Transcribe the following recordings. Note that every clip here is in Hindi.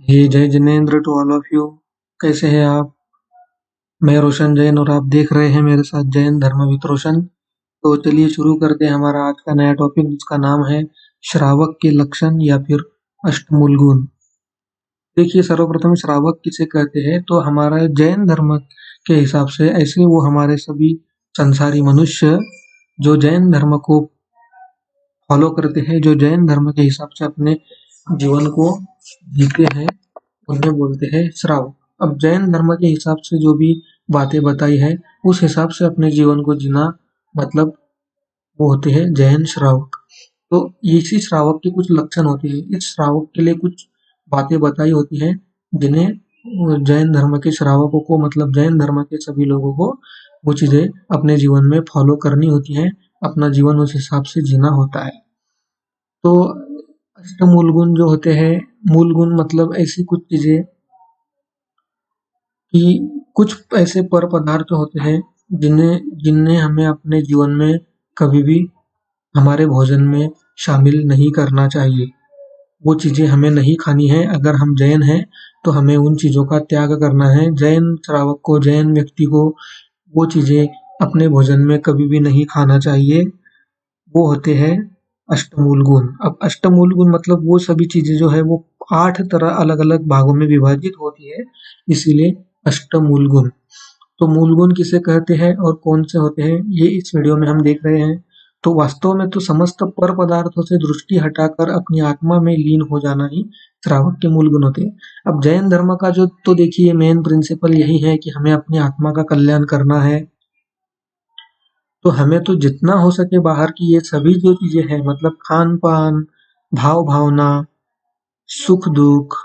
ये Jai Jinendra to all of you. कैसे हैं आप? मैं रोशन जैन और आप देख रहे हैं मेरे साथ जैन धर्म विद रोशन। तो चलिए शुरू करते हैं हमारा आज का नया टॉपिक, जिसका नाम है श्रावक के लक्षण या फिर अष्टमूल गुण। देखिए, सर्वप्रथम श्रावक किसे कहते हैं? तो हमारा जैन धर्म के हिसाब से ऐसे वो हमारे सभी संसारी मनुष्य जो जैन धर्म को फॉलो करते हैं, जो जैन धर्म के हिसाब से अपने जीवन को जीते हैं, उन्हें बोलते हैं श्रावक। अब जैन धर्म के हिसाब से जो भी बातें बताई है, उस हिसाब से अपने जीवन को जीना, मतलब वो होते हैं जैन श्रावक। तो इसी श्रावक के कुछ लक्षण होते हैं। इस श्रावक के लिए कुछ बातें बताई होती हैं, जिन्हें जैन धर्म के श्रावकों को, मतलब जैन धर्म के सभी लोगों को वो चीजें अपने जीवन में फॉलो करनी होती हैं, अपना जीवन उस हिसाब से जीना होता है। तो अष्टमूल गुण जो होते हैं, मूल गुण मतलब ऐसी कुछ चीजें कि कुछ ऐसे पर पदार्थ होते हैं जिन्हें जिन्हें हमें अपने जीवन में कभी भी हमारे भोजन में शामिल नहीं करना चाहिए। वो चीजें हमें नहीं खानी है। अगर हम जैन हैं तो हमें उन चीजों का त्याग करना है। जैन श्रावक को, जैन व्यक्ति को वो चीजें अपने भोजन में कभी भी नहीं खाना चाहिए। वो होते हैं अष्टमूल गुण। अब अष्टमूल गुण मतलब वो सभी चीजें जो है वो 8 तरह अलग-अलग भागों में विभाजित होती है, इसीलिए अष्टमूल गुण। तो मूल गुण किसे कहते हैं और कौन से होते हैं, ये इस वीडियो में हम देख रहे हैं। तो वास्तव में तो समस्त पर पदार्थों से दृष्टि हटाकर अपनी आत्मा में लीन हो जाना ही श्रावक के मूल गुण होते हैं। अब जैन धर्म का जो, तो देखिए, मेन प्रिंसिपल यही है कि हमें अपनी आत्मा का कल्याण करना है। तो हमें तो जितना हो सके बाहर की ये सभी जो चीजें हैं, मतलब खान पान, भाव भावना, सुख दुख,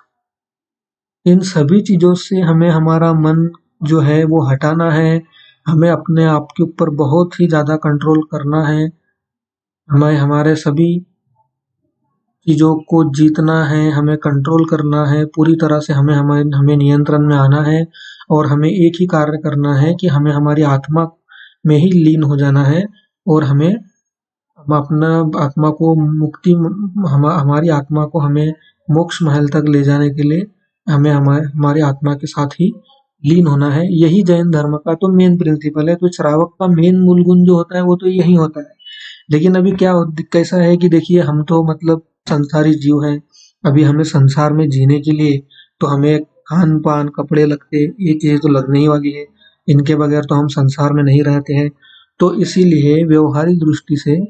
इन सभी चीजों से हमें हमारा मन जो है वो हटाना है। हमें अपने आप के ऊपर बहुत ही ज्यादा कंट्रोल करना है। हमें हमारे सभी चीजों को जीतना है, हमें कंट्रोल करना है पूरी तरह से। हमें हमें हमें नियंत्रण में आना है और हमें एक ही कार्य करना है कि हमें हमारी आत्मा में ही लीन हो जाना है। और हम अपना आत्मा को मुक्ति, हमारी आत्मा को हमें मोक्ष महल तक ले जाने के लिए हमें हमारी आत्मा के साथ ही लीन होना है। यही जैन धर्म का तो मेन प्रिंसिपल है। तो श्रावक का मेन मूल गुण जो होता है वो तो यही होता है। लेकिन अभी कैसा है कि देखिए, हम तो मतलब संसारी जीव हैं। अभी हमें संसार में जीने के लिए तो हमें खान पान, कपड़े लत्ते, ये चीजें तो लगने ही वाली है। इनके बगैर तो हम संसार में नहीं रहते हैं। तो इसीलिए व्यवहारिक दृष्टि से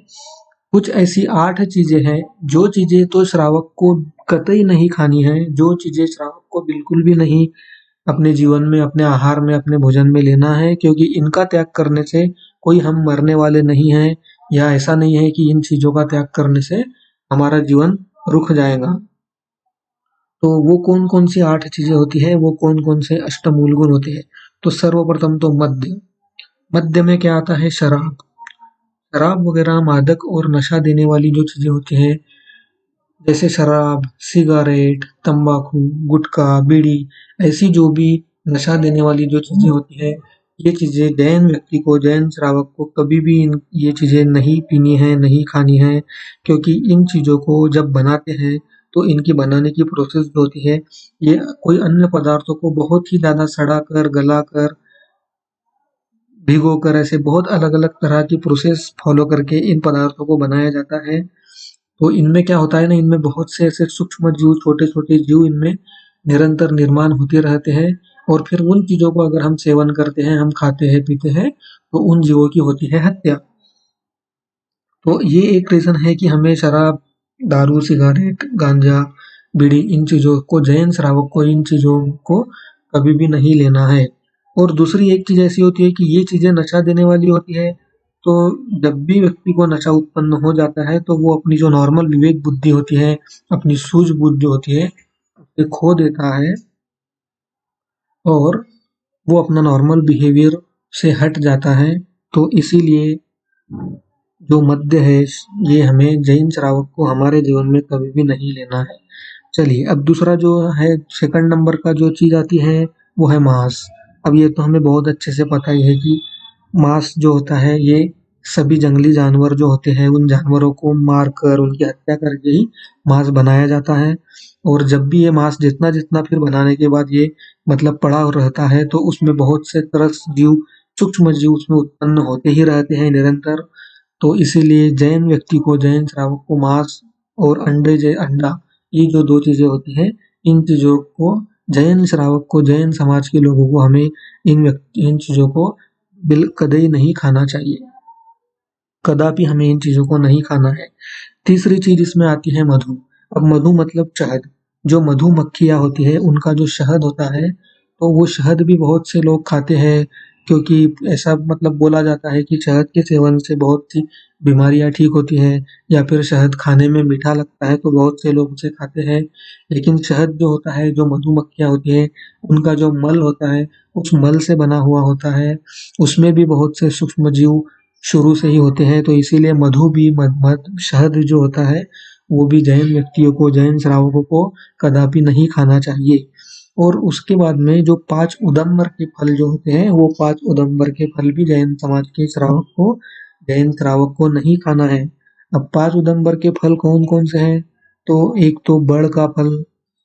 कुछ ऐसी 8 चीजें हैं, जो चीजें तो श्रावक को कतई नहीं खानी है, जो चीजें श्रावक को बिल्कुल भी नहीं अपने जीवन में, अपने आहार में, अपने भोजन में लेना है, क्योंकि इनका त्याग करने से कोई हम मरने वाले नहीं हैं, या ऐसा नहीं है कि इन चीजों का त्याग करने से हमारा जीवन रुक जाएगा। तो वो कौन कौन सी 8 चीजें होती है, वो कौन कौन से अष्टमूल गुण होते हैं? तो सर्वप्रथम तो मद्य। मद्य में क्या आता है? शराब। शराब वगैरह मादक और नशा देने वाली जो चीजें होती हैं, जैसे शराब, सिगारेट, तंबाकू, गुटखा, बीड़ी, ऐसी जो भी नशा देने वाली जो चीजें होती है, ये चीजें जैन व्यक्ति को, जैन श्रावक को कभी भी ये चीजें नहीं पीनी है, नहीं खानी है। क्योंकि इन चीजों को जब बनाते हैं तो इनकी बनाने की प्रोसेस जो होती है, ये कोई अन्य पदार्थों को बहुत ही ज्यादा सड़ा कर, गला कर, भिगो कर, ऐसे बहुत अलग अलग तरह की प्रोसेस फॉलो करके इन पदार्थों को बनाया जाता है। तो इनमें क्या होता है ना, इनमें बहुत से ऐसे सूक्ष्म जीव, छोटे-छोटे जीव इनमें निरंतर निर्माण होते रहते हैं। और फिर उन चीज़ों को अगर हम सेवन करते हैं, हम खाते हैं, पीते हैं, तो उन जीवों की होती है हत्या। तो ये एक रीज़न है कि हमें शराब, दारू, सिगारेट, गांजा, बीड़ी, इन चीज़ों को, जैन श्रावक को इन चीज़ों को कभी भी नहीं लेना है। और दूसरी एक चीज़ ऐसी होती है कि ये चीज़ें नशा देने वाली होती है। तो जब भी व्यक्ति को नशा उत्पन्न हो जाता है तो वो अपनी जो नॉर्मल विवेक बुद्धि होती है, अपनी सूझबूझ जो होती है, उसे खो देता है और वो अपना नॉर्मल बिहेवियर से हट जाता है। तो इसीलिए जो मद्य है, ये हमें जैन श्रावक को हमारे जीवन में कभी भी नहीं लेना है। चलिए, अब दूसरा जो है, सेकंड नंबर का जो चीज़ आती है, वो है मांस। अब ये तो हमें बहुत अच्छे से पता ही है कि मांस जो होता है, ये सभी जंगली जानवर जो होते हैं, उन जानवरों को मार कर, उनकी हत्या करके ही मांस बनाया जाता है। और जब भी ये मांस जितना-जितना फिर बनाने के बाद ये मतलब पड़ा रहता है, तो उसमें बहुत से त्रस्त जीव, सूक्ष्म जीव उसमें उत्पन्न होते ही रहते हैं निरंतर। तो इसीलिए जैन व्यक्ति को, जैन श्रावक को मांस और अंडा, ये जो 2 चीज़ें होती हैं, इन चीज़ों को जैन श्रावक को, जैन समाज के लोगों को हमें इन चीज़ों को कतई नहीं खाना चाहिए। कदापि हमें इन चीज़ों को नहीं खाना है। तीसरी चीज़ इसमें आती है मधु। अब मधु मतलब शहद। जो मधुमक्खियाँ होती हैं, उनका जो शहद होता है, तो वो शहद भी बहुत से लोग खाते हैं, क्योंकि ऐसा मतलब बोला जाता है कि शहद के सेवन से बहुत सी बीमारियाँ ठीक होती हैं, या फिर शहद खाने में मीठा लगता है तो बहुत से लोग उसे खाते हैं। लेकिन शहद जो होता है, जो मधुमक्खियाँ होती हैं, उनका जो मल होता है, उस मल से बना हुआ होता है। उसमें भी बहुत से सूक्ष्म जीव शुरू से ही होते हैं, तो इसीलिए मधु भी शहद जो होता है, वो भी जैन व्यक्तियों को, जैन श्रावकों को कदापि नहीं खाना चाहिए। और उसके बाद में जो 5 उदंबर के फल जो होते हैं, वो 5 उदंबर के फल भी जैन श्रावक को नहीं खाना है। अब 5 उदंबर के फल कौन-कौन से हैं? तो एक तो बड़ का फल,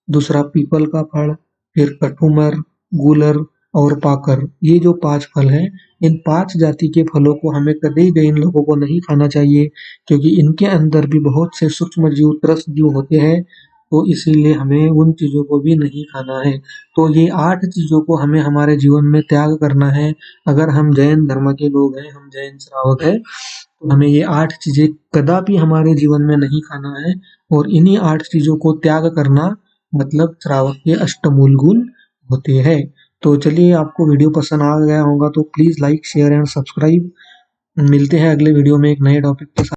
दूसरा पीपल का फल, फिर कठूमर, गूलर और पाकर। ये जो 5 फल हैं, इन 5 जाति के फलों को हमें कतई जैन लोगों को नहीं खाना चाहिए, क्योंकि इनके अंदर भी बहुत से सूक्ष्म जीव, त्रस्त जीव होते हैं, तो इसीलिए हमें उन चीज़ों को भी नहीं खाना है। तो ये 8 चीज़ों को हमें हमारे जीवन में त्याग करना है। अगर हम जैन धर्म के लोग हैं, हम जैन श्रावक हैं, तो हमें ये 8 चीज़ें कदापि हमारे जीवन में नहीं खाना है, और इन्हीं 8 चीज़ों को त्याग करना मतलब श्रावक के अष्टमूल गुण होते हैं। तो चलिए, आपको वीडियो पसंद आ गया होगा तो please like, share and subscribe. मिलते हैं अगले वीडियो में एक नए टॉपिक के साथ।